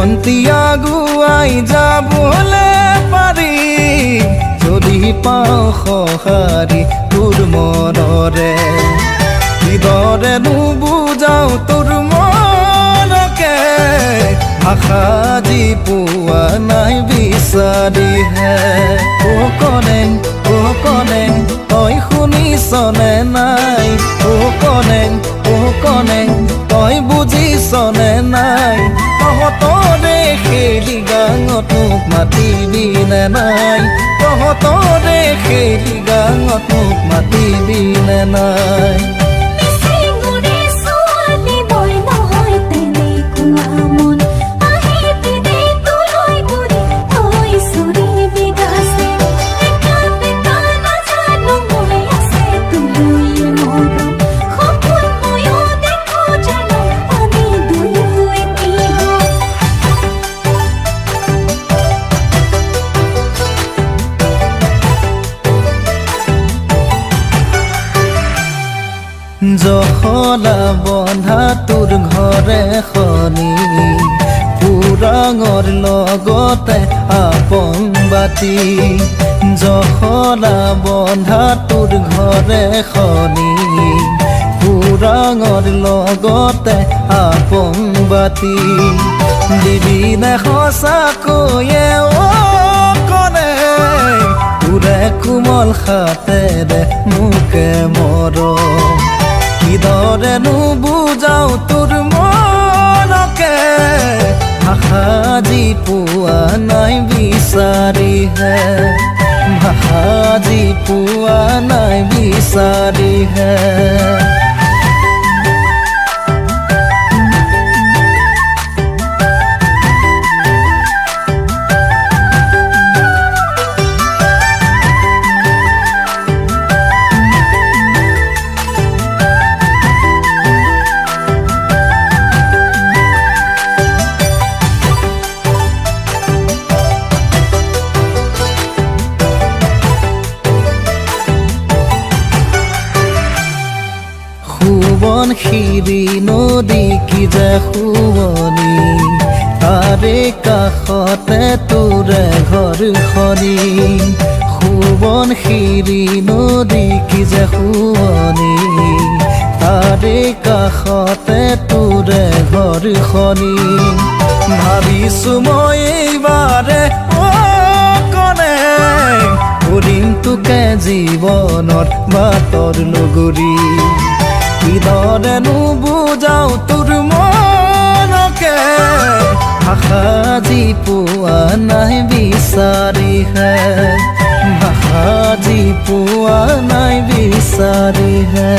জীৱন্তি আগুৱাই যাবলে পাৰি যদি পাওঁ সঁহাৰি তোৰ মনৰে কিদৰে নুবুজাও তোৰ মনকে ভাষা যি পোৱা নাই বিচাৰিহে অ কনেং তই শুনিছনে নাই অ কনেং তই বুজিছনে নাই তহঁতৰে খেলি গাঙত মোক মাতিবি নে নাই তহঁতৰে খেলি গাঙত মোক মাতিবি নে নাই জহলা বন্ধা তোৰ ঘৰে খনি পুৰাঙৰ লগতে আপং বাতি জহলা বন্ধা তোৰ ঘৰে খনি পুৰাঙৰ লগতে আপং বাতি দিবি নে সঁচাকৈয়ে অ কনেং তোৰে কোমল হাতেৰে মোকে মৰম কিদৰে নুবুজাও তোৰ মনকে ভাষা যি পোৱা নাই বিচাৰিহে ভাষা যি পোৱা নাই বিচাৰিহে শিৰি নদী কি যে শুৱনি তাৰে কাষতে তোৰে ঘৰখনি শুৱন শিৰি নদী কি যে শুৱনি তাৰে কাষতে তোৰে ঘৰখনি ভাবিছো মই এইবাৰে অ কনেং কৰিম তোকে জীৱনত বাটৰ নগৰী কিদৰে নুবুজাও তোৰ মনকে ভাষা যি পোৱা নাই বিচাৰিহে ভাষা যি পোৱা নাই বিচাৰিহে